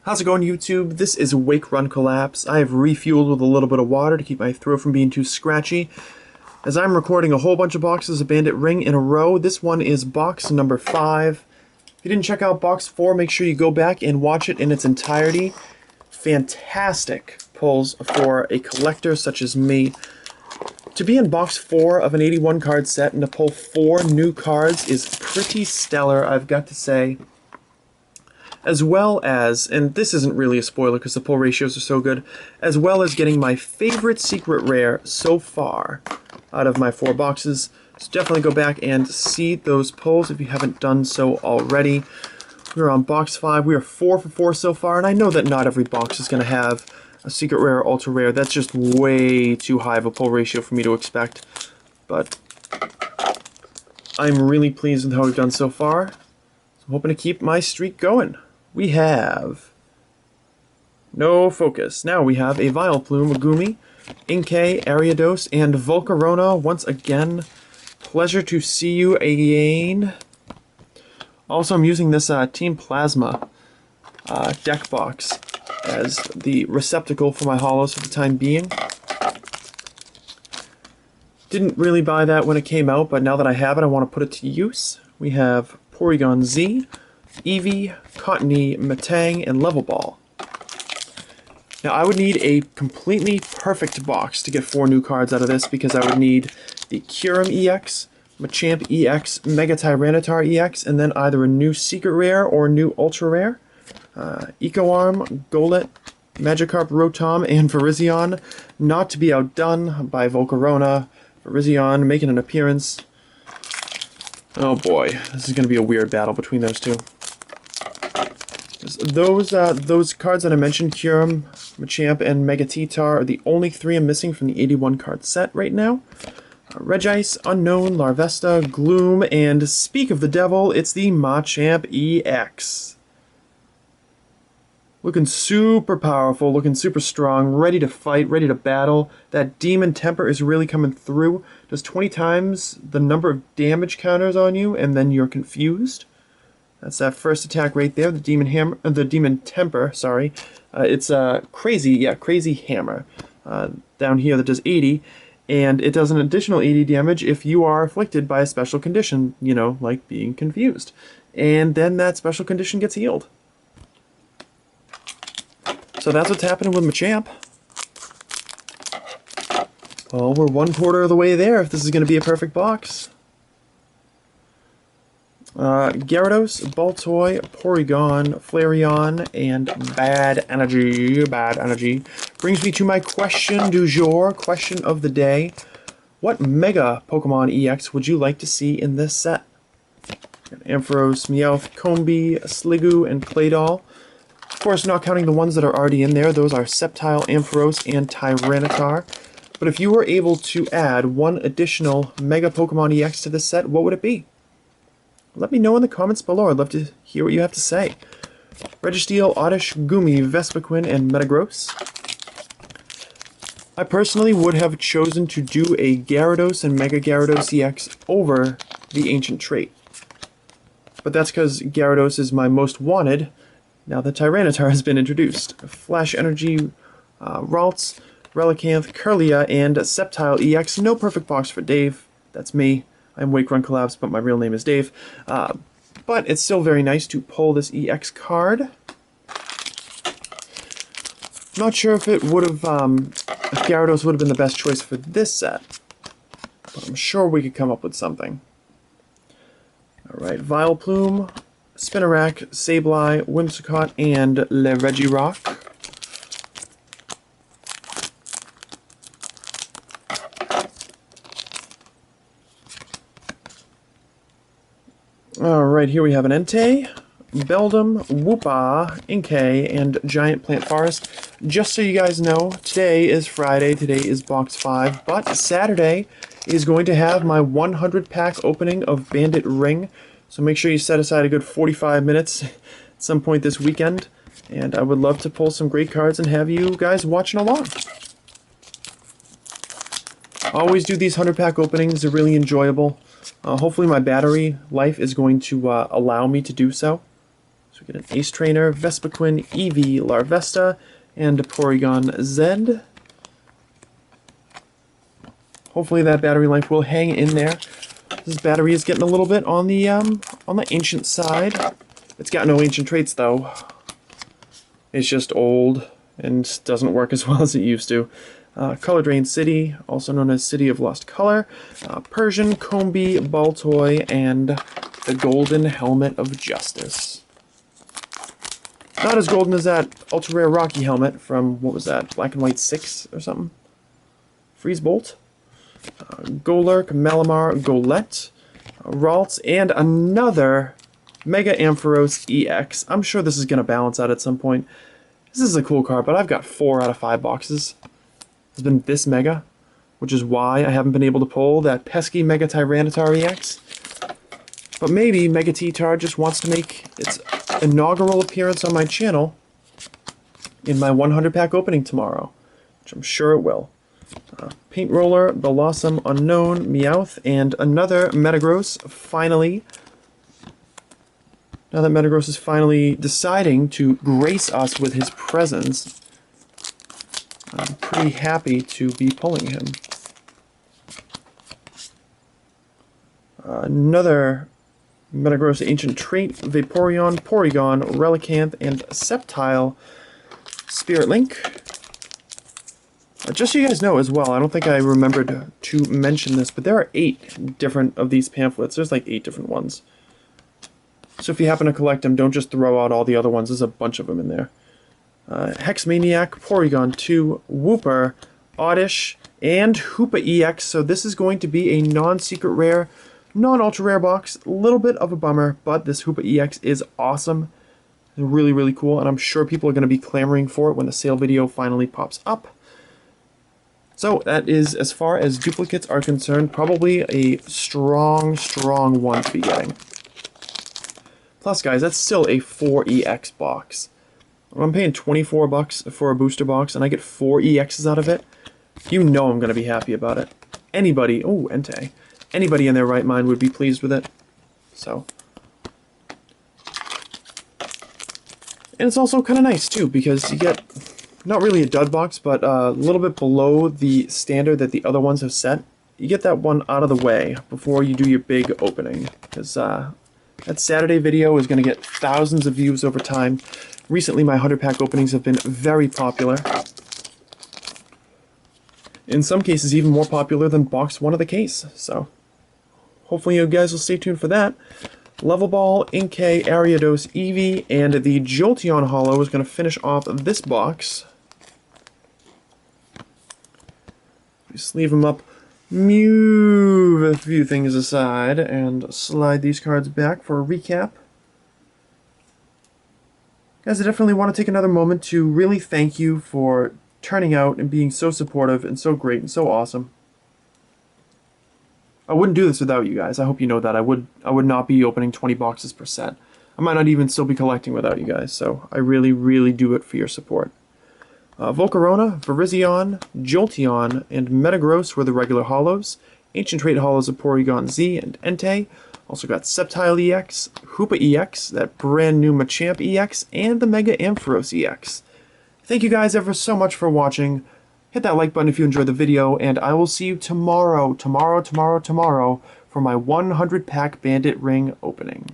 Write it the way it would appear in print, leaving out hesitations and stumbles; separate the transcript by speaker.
Speaker 1: How's it going, YouTube? This is Wake Run Collapse. I have refueled with a little bit of water to keep my throat from being too scratchy. As I'm recording a whole bunch of boxes of Bandit Ring in a row, this one is box number 5. If you didn't check out box 4, make sure you go back and watch it in its entirety. Fantastic pulls for a collector such as me. To be in box 4 of an 81 card set and to pull 4 new cards is pretty stellar, I've got to say. As well as, and this isn't really a spoiler because the pull ratios are so good, as well as getting my favorite secret rare so far out of my 4 boxes. So definitely go back and see those pulls if you haven't done so already. We're on box 5. We are 4 for 4 so far, and I know that not every box is going to have a secret rare or ultra rare. That's just way too high of a pull ratio for me to expect. But I'm really pleased with how we've done so far. So I'm hoping to keep my streak going. We have no focus. Now we have a Vileplume, Gumi, Inkay, Ariados, and Volcarona. Once again, pleasure to see you again. Also, I'm using this Team Plasma deck box as the receptacle for my holos for the time being. Didn't really buy that when it came out, but now that I have it, I want to put it to use. We have Porygon Z, Eevee, Cottonee, Metang, and Level Ball. Now I would need a completely perfect box to get 4 new cards out of this because I would need the Kyurem EX, Machamp EX, Mega Tyranitar EX, and then either a new Secret Rare or a new Ultra Rare. Eco Arm, Golett, Magikarp, Rotom, and Virizion. Not to be outdone by Volcarona. Virizion making an appearance. Oh boy, this is going to be a weird battle between those two. Those cards that I mentioned, Kyurem, Machamp, and Mega T-Tar, are the only 3 I'm missing from the 81 card set right now. Regice, Unknown, Larvesta, Gloom, and speak of the devil, it's the Machamp EX. Looking super powerful, looking super strong, ready to fight, ready to battle. That Demon Temper is really coming through. Does 20 times the number of damage counters on you, and then you're confused. That's that first attack right there, the Demon Temper, sorry. It's Crazy Hammer. Down here that does 80, and it does an additional 80 damage if you are afflicted by a special condition, you know, like being confused. And then that special condition gets healed. So that's what's happening with Machamp. Well, we're 1/4 of the way there if this is going to be a perfect box. Gyarados, Baltoy, Porygon, Flareon, and Bad Energy. Brings me to my question du jour, question of the day. What Mega Pokemon EX would you like to see in this set? Ampharos, Meowth, Combee, Sliggoo, and Claydol. Of course, not counting the ones that are already in there. Those are Sceptile, Ampharos, and Tyranitar. But if you were able to add 1 additional Mega Pokemon EX to this set, what would it be? Let me know in the comments below. I'd love to hear what you have to say. Registeel, Oddish, Gumi, Vespiquen, and Metagross. I personally would have chosen to do a Gyarados and Mega Gyarados EX over the Ancient Trait. But that's because Gyarados is my most wanted now that Tyranitar has been introduced. Flash Energy, Ralts, Relicanth, Kirlia, and Sceptile EX. No perfect box for Dave. That's me. I'm Wake Run Collapse, but my real name is Dave. But it's still very nice to pull this EX card. Not sure if it would have, if Gyarados would have been the best choice for this set. But I'm sure we could come up with something. Alright, Vileplume, Spinarak, Sableye, Whimsicott, and Regirock. Alright, here we have an Entei, Beldum, Woopa, Inkay, and Giant Plant Forest. Just so you guys know, today is Friday, today is box 5, but Saturday is going to have my 100 pack opening of Bandit Ring. So make sure you set aside a good 45 minutes at some point this weekend, and I would love to pull some great cards and have you guys watching along. Always do these 100 pack openings, they're really enjoyable. Hopefully my battery life is going to allow me to do so. So we get an Ace Trainer, Vespiquen, Eevee, Larvesta, and Porygon Z. Hopefully that battery life will hang in there. This battery is getting a little bit on the ancient side. It's got no ancient traits though. It's just old and doesn't work as well as it used to. Color Drain City, also known as City of Lost Color, Persian, Combee, Baltoy, and the Golden Helmet of Justice. Not as golden as that ultra rare Rocky helmet from, what was that, Black and White 6 or something? Freeze Bolt, Golurk, Malamar, Golett, Ralts, and another Mega Ampharos EX. I'm sure this is going to balance out at some point. This is a cool card, but I've got 4 out of 5 boxes. It's been this mega, which is why I haven't been able to pull that pesky Mega Tyranitar EX. But maybe Mega T-Tar just wants to make its inaugural appearance on my channel in my 100 pack opening tomorrow, which I'm sure it will. Paint Roller, Blossom, Unknown, Meowth, and another Metagross finally. Now that Metagross is finally deciding to grace us with his presence, I'm pretty happy to be pulling him. Another Metagross Ancient Trait, Vaporeon, Porygon, Relicanth, and Sceptile Spirit Link. Just so you guys know as well, I don't think I remembered to mention this, but there are 8 different of these pamphlets. There's like 8 different ones. So if you happen to collect them, don't just throw out all the other ones. There's a bunch of them in there. Hexmaniac, Porygon 2, Wooper, Oddish, and Hoopa EX. So this is going to be a non-secret rare, non-ultra rare box. A little bit of a bummer, but this Hoopa EX is awesome. Really, really cool, and I'm sure people are going to be clamoring for it when the sale video finally pops up. So that is, as far as duplicates are concerned, probably a strong, strong one to be getting. Plus, guys, that's still a 4EX box. When I'm paying 24 bucks for a booster box and I get 4 EXs out of it, you know I'm going to be happy about it. Anybody, oh, Entei, anybody in their right mind would be pleased with it. So. And it's also kind of nice, too, because you get, not really a dud box, but a little bit below the standard that the other ones have set. You get that one out of the way before you do your big opening. Because that Saturday video is going to get thousands of views over time. Recently, my 100 pack openings have been very popular. In some cases, even more popular than box 1 of the case. So, hopefully you guys will stay tuned for that. Level Ball, Inkay, Ariados, Eevee, and the Jolteon Holo is going to finish off this box. Sleeve them up, move a few things aside, and slide these cards back for a recap. Guys, I definitely want to take another moment to really thank you for turning out and being so supportive and so great and so awesome. I wouldn't do this without you guys. I hope you know that. I would not be opening 20 boxes per set. I might not even still be collecting without you guys, so I really, really do it for your support. Volcarona, Virizion, Jolteon, and Metagross were the regular holos. Ancient Trait holos of Porygon Z and Entei. Also got Sceptile EX, Hoopa EX, that brand new Machamp EX, and the Mega Ampharos EX. Thank you guys ever so much for watching. Hit that like button if you enjoyed the video, and I will see you tomorrow for my 100 pack Bandit Ring opening.